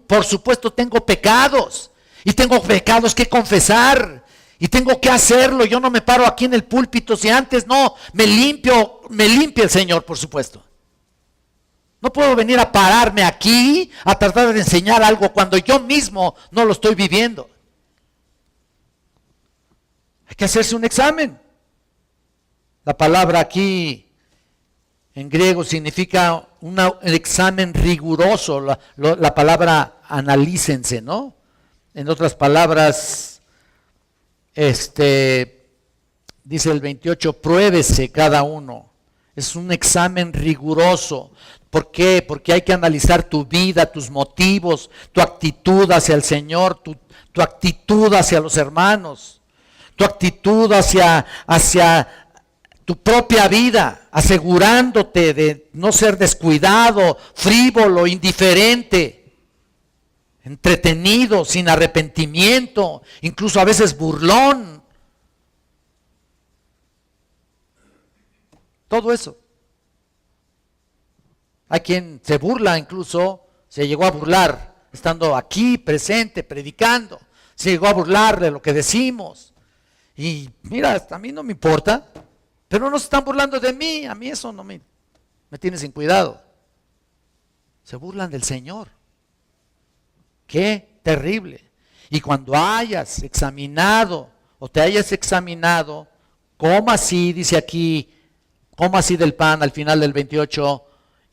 por supuesto tengo pecados y tengo pecados que confesar y tengo que hacerlo. Yo no me paro aquí en el púlpito si antes no me limpia el Señor, por supuesto. No puedo venir a pararme aquí a tratar de enseñar algo cuando yo mismo no lo estoy viviendo. Hay que hacerse un examen. La palabra aquí en griego significa un examen riguroso. La palabra analícense, ¿no? En otras palabras, dice el 28, pruébese cada uno. Es un examen riguroso. ¿Por qué? Porque hay que analizar tu vida, tus motivos, tu actitud hacia el Señor, tu actitud hacia los hermanos, tu actitud hacia tu propia vida, asegurándote de no ser descuidado, frívolo, indiferente, entretenido, sin arrepentimiento, incluso a veces burlón. Todo eso. Hay quien se burla, incluso se llegó a burlar estando aquí presente, predicando. Se llegó a burlar de lo que decimos. Y mira, a mí no me importa, pero no se están burlando de mí. A mí eso no me tiene sin cuidado. Se burlan del Señor. Qué terrible. Y cuando hayas examinado o te hayas examinado, coma así, dice aquí, coma así del pan al final del 28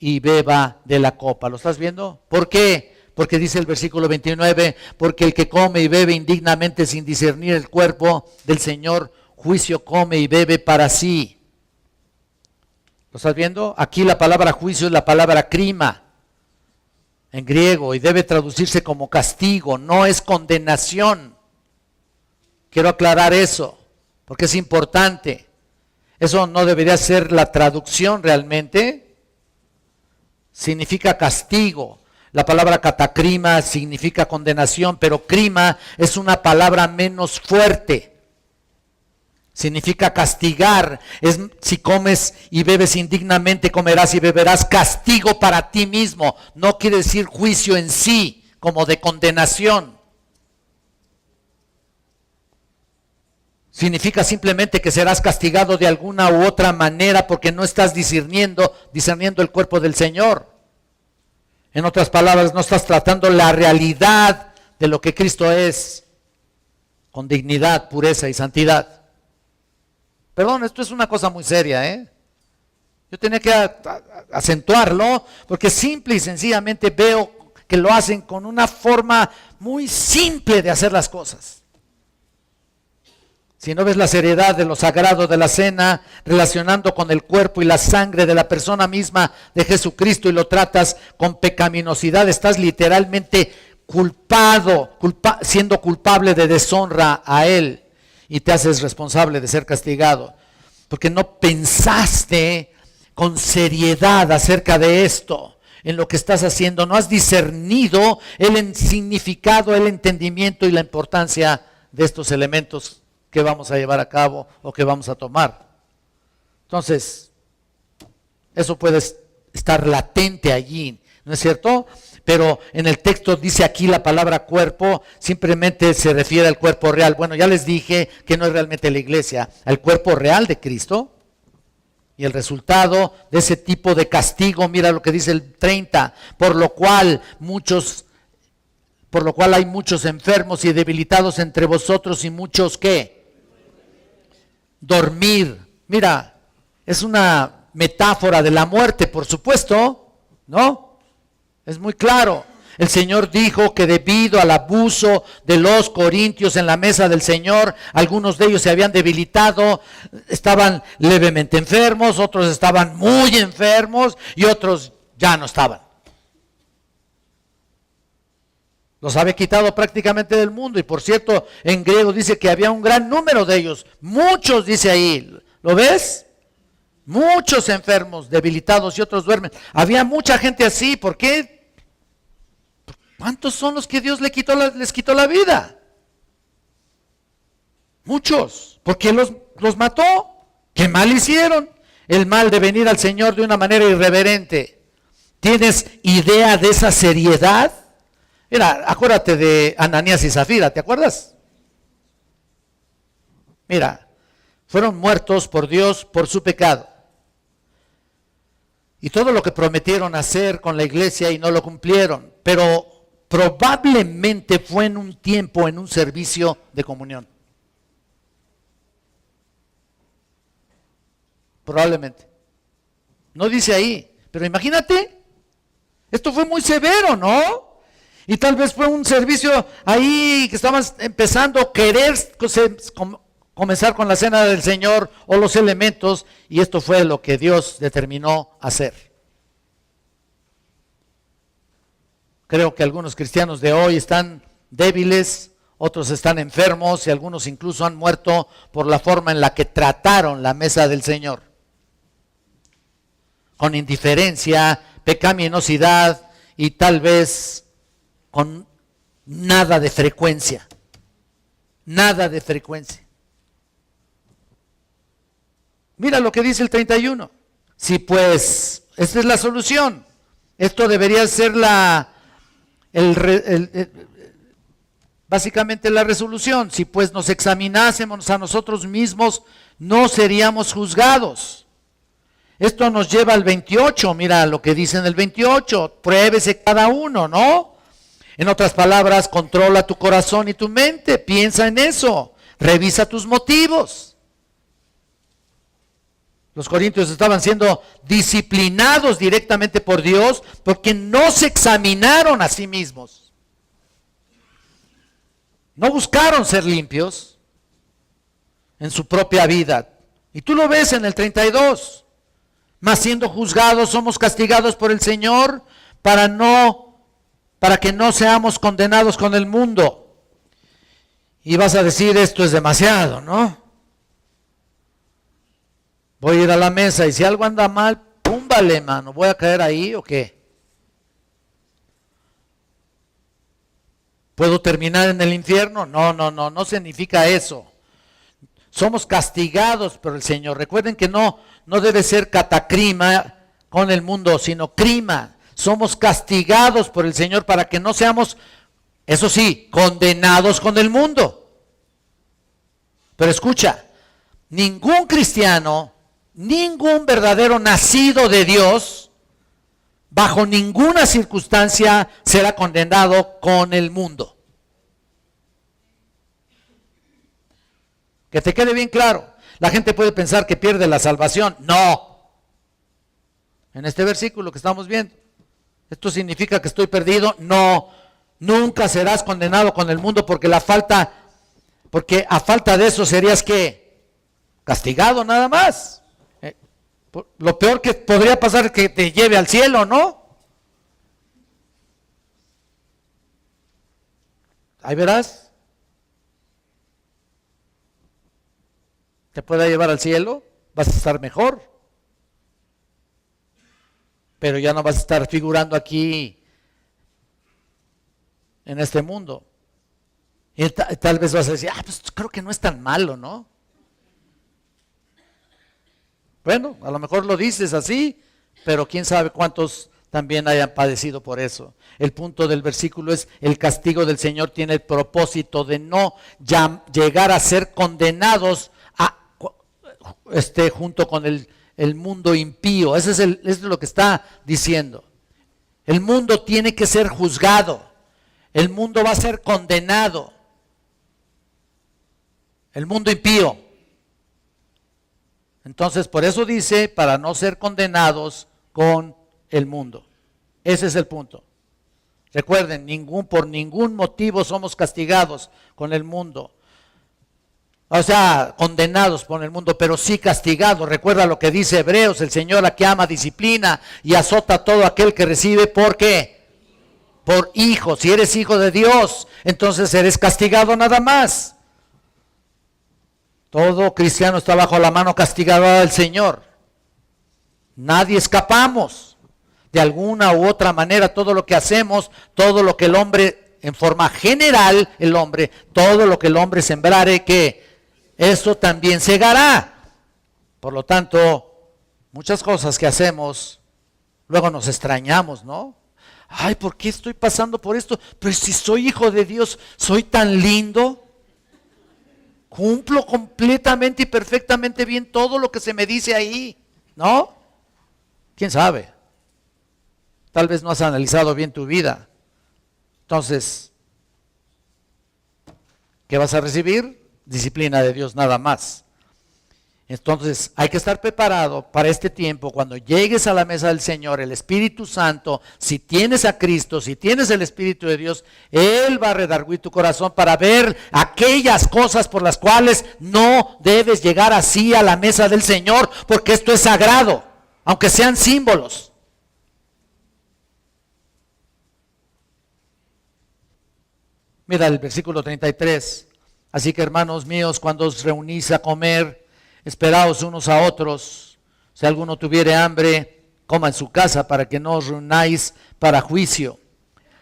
y beba de la copa. ¿Lo estás viendo? ¿Por qué? Porque dice el versículo 29, porque el que come y bebe indignamente sin discernir el cuerpo del Señor, juicio come y bebe para sí. ¿Lo estás viendo? Aquí la palabra juicio es la palabra crima en griego y debe traducirse como castigo, no es condenación. Quiero aclarar eso, porque es importante. Eso no debería ser la traducción realmente. Significa castigo. La palabra catacrima significa condenación, pero crima es una palabra menos fuerte. Significa castigar. Si comes y bebes indignamente, comerás y beberás castigo para ti mismo. No quiere decir juicio en sí, como de condenación. Significa simplemente que serás castigado de alguna u otra manera porque no estás discerniendo el cuerpo del Señor. En otras palabras, no estás tratando la realidad de lo que Cristo es, con dignidad, pureza y santidad. Perdón, esto es una cosa muy seria, ¿eh? Yo tenía que acentuarlo porque simple y sencillamente veo que lo hacen con una forma muy simple de hacer las cosas. Si no ves la seriedad de lo sagrado de la cena, relacionando con el cuerpo y la sangre de la persona misma de Jesucristo y lo tratas con pecaminosidad, estás literalmente siendo culpable de deshonra a Él y te haces responsable de ser castigado. Porque no pensaste con seriedad acerca de esto, en lo que estás haciendo. No has discernido el significado, el entendimiento y la importancia de estos elementos que vamos a llevar a cabo o que vamos a tomar. Entonces, eso puede estar latente allí, ¿no es cierto? Pero en el texto dice aquí la palabra cuerpo, simplemente se refiere al cuerpo real. Bueno, ya les dije que no es realmente la iglesia, al cuerpo real de Cristo. Y el resultado de ese tipo de castigo, mira lo que dice el 30, por lo cual hay muchos enfermos y debilitados entre vosotros y muchos ¿qué? Dormir. Mira, es una metáfora de la muerte, por supuesto, ¿no? Es muy claro. El Señor dijo que debido al abuso de los corintios en la mesa del Señor, algunos de ellos se habían debilitado, estaban levemente enfermos, otros estaban muy enfermos y otros ya no estaban. Los había quitado prácticamente del mundo. Y por cierto, en griego dice que había un gran número de ellos. Muchos, dice ahí. ¿Lo ves? Muchos enfermos, debilitados y otros duermen. Había mucha gente así. ¿Por qué? ¿Cuántos son los que Dios les quitó la vida? Muchos. ¿Por qué los mató? ¿Qué mal hicieron? El mal de venir al Señor de una manera irreverente. ¿Tienes idea de esa seriedad? Mira, acuérdate de Ananías y Zafira, ¿te acuerdas? Mira, fueron muertos por Dios por su pecado. Y todo lo que prometieron hacer con la iglesia y no lo cumplieron, pero probablemente fue en un tiempo, en un servicio de comunión. Probablemente. No dice ahí, pero imagínate, esto fue muy severo, ¿no? Y tal vez fue un servicio ahí que estaban empezando a querer comenzar con la cena del Señor o los elementos, y esto fue lo que Dios determinó hacer. Creo que algunos cristianos de hoy están débiles, otros están enfermos y algunos incluso han muerto por la forma en la que trataron la mesa del Señor. Con indiferencia, pecaminosidad y tal vez con nada de frecuencia. Nada de frecuencia. Mira lo que dice el 31. Si pues, esta es la solución. Esto debería ser básicamente la resolución. Si pues nos examinásemos a nosotros mismos, no seríamos juzgados. Esto nos lleva al 28, mira lo que dice en el 28, pruébese cada uno, ¿no? En otras palabras, controla tu corazón y tu mente, piensa en eso, revisa tus motivos. Los corintios estaban siendo disciplinados directamente por Dios porque no se examinaron a sí mismos. No buscaron ser limpios en su propia vida. Y tú lo ves en el 32. Mas siendo juzgados somos castigados por el Señor para que no seamos condenados con el mundo. Y vas a decir, esto es demasiado, ¿no? Voy a ir a la mesa y si algo anda mal, pum, vale, mano, ¿voy a caer ahí o qué? ¿Puedo terminar en el infierno? No significa eso. Somos castigados por el Señor. Recuerden que no debe ser catacrima con el mundo, sino crima. Somos castigados por el Señor para que no seamos, eso sí, condenados con el mundo. Pero escucha, ningún cristiano, ningún verdadero nacido de Dios, bajo ninguna circunstancia será condenado con el mundo. Que te quede bien claro. La gente puede pensar que pierde la salvación. No. En este versículo que estamos viendo, ¿esto significa que estoy perdido? No. Nunca serás condenado con el mundo porque a falta de eso serías ¿qué? Castigado nada más. Lo peor que podría pasar es que te lleve al cielo, ¿no? Ahí verás. Te pueda llevar al cielo, vas a estar mejor. Pero ya no vas a estar figurando aquí en este mundo. Y tal vez vas a decir, pues creo que no es tan malo, ¿no? Bueno, a lo mejor lo dices así, pero quién sabe cuántos también hayan padecido por eso. El punto del versículo es, el castigo del Señor tiene el propósito de no llegar a ser condenados junto con el mundo impío. Eso es lo que está diciendo. El mundo tiene que ser juzgado. El mundo va a ser condenado. El mundo impío. Entonces, por eso dice, para no ser condenados con el mundo. Ese es el punto. Recuerden, por ningún motivo somos castigados con el mundo. O sea, condenados por el mundo, pero sí castigados. Recuerda lo que dice Hebreos, el Señor a que ama, disciplina y azota a todo aquel que recibe. ¿Por qué? por hijo. Si eres hijo de Dios, entonces eres castigado nada más. Todo cristiano está bajo la mano castigada del Señor. Nadie escapamos. De alguna u otra manera, todo lo que hacemos, todo lo que el hombre, en forma general, el hombre, todo lo que el hombre sembrare, que eso también segará. Por lo tanto, muchas cosas que hacemos, luego nos extrañamos, ¿no? Ay, ¿por qué estoy pasando por esto? Pero si soy hijo de Dios, soy tan lindo. Cumplo completamente y perfectamente bien todo lo que se me dice ahí, ¿no? ¿Quién sabe? Tal vez no has analizado bien tu vida. Entonces, ¿qué vas a recibir? Disciplina de Dios nada más. Entonces, hay que estar preparado para este tiempo. Cuando llegues a la mesa del Señor, el Espíritu Santo, si tienes a Cristo, si tienes el Espíritu de Dios, Él va a redarguir tu corazón para ver aquellas cosas por las cuales no debes llegar así a la mesa del Señor, porque esto es sagrado, aunque sean símbolos. Mira el versículo 33. Así que, hermanos míos, cuando os reunís a comer, esperaos unos a otros. Si alguno tuviere hambre, coma en su casa, para que no os reunáis para juicio.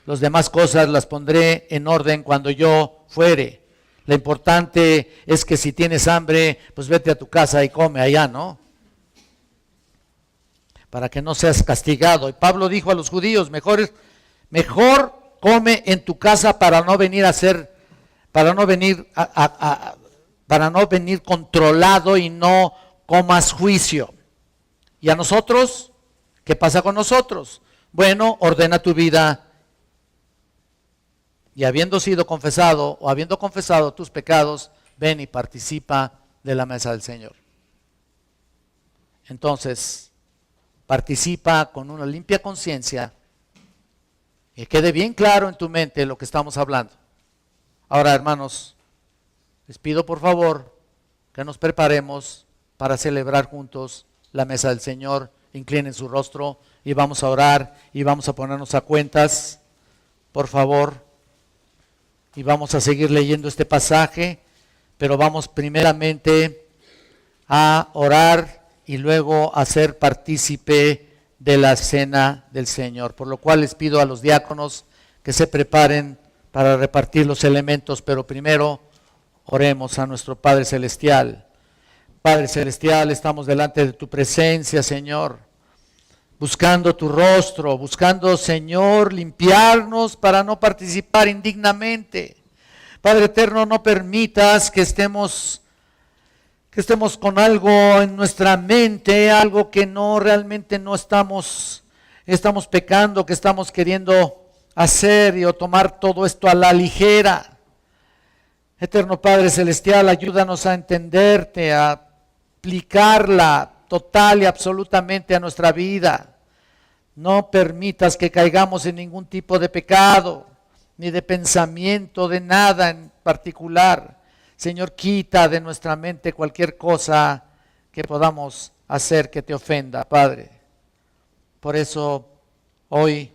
Las demás cosas las pondré en orden cuando yo fuere. Lo importante es que si tienes hambre, pues vete a tu casa y come allá, ¿no? Para que no seas castigado. Y Pablo dijo a los judíos, mejor come en tu casa para no venir para no venir controlado y no comas juicio. ¿Y a nosotros? ¿Qué pasa con nosotros? Bueno, ordena tu vida y habiendo sido confesado o habiendo confesado tus pecados, ven y participa de la mesa del Señor. Entonces, participa con una limpia conciencia y quede bien claro en tu mente lo que estamos hablando. Ahora, hermanos, les pido por favor que nos preparemos para celebrar juntos la mesa del Señor. Inclinen su rostro y vamos a orar y vamos a ponernos a cuentas, por favor. Y vamos a seguir leyendo este pasaje, pero vamos primeramente a orar y luego a ser partícipe de la cena del Señor. Por lo cual les pido a los diáconos que se preparen para repartir los elementos, pero primero oremos a nuestro Padre Celestial. Padre Celestial, estamos delante de tu presencia, Señor, buscando tu rostro, buscando, Señor, limpiarnos para no participar indignamente. Padre eterno, no permitas que estemos con algo en nuestra mente, algo que no realmente no estamos pecando, que estamos queriendo hacer o tomar todo esto a la ligera. Eterno Padre Celestial, ayúdanos a entenderte, a aplicarla total y absolutamente a nuestra vida. No permitas que caigamos en ningún tipo de pecado, ni de pensamiento, de nada en particular. Señor, quita de nuestra mente cualquier cosa que podamos hacer que te ofenda, Padre. Por eso, hoy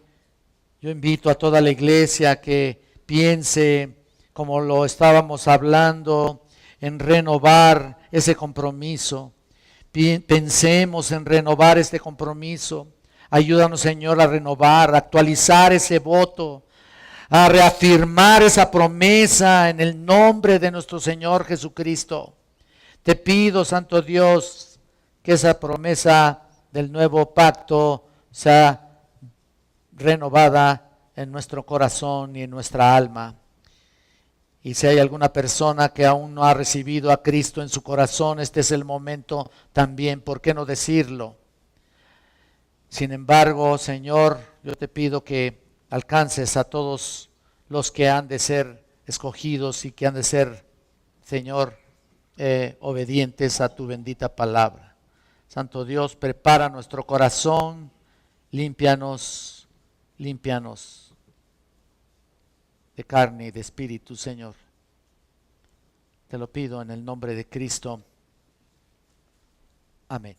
yo invito a toda la iglesia que piense, como lo estábamos hablando, en renovar ese compromiso. Pensemos en renovar este compromiso. Ayúdanos, Señor, a renovar, a actualizar ese voto, a reafirmar esa promesa en el nombre de nuestro Señor Jesucristo. Te pido, Santo Dios, que esa promesa del nuevo pacto sea renovada en nuestro corazón y en nuestra alma. Y si hay alguna persona que aún no ha recibido a Cristo en su corazón, este es el momento también, ¿por qué no decirlo? Sin embargo, Señor, yo te pido que alcances a todos los que han de ser escogidos y que han de ser, Señor, obedientes a tu bendita palabra. Santo Dios, prepara nuestro corazón, límpianos de carne y de espíritu, Señor. Te lo pido en el nombre de Cristo. Amén.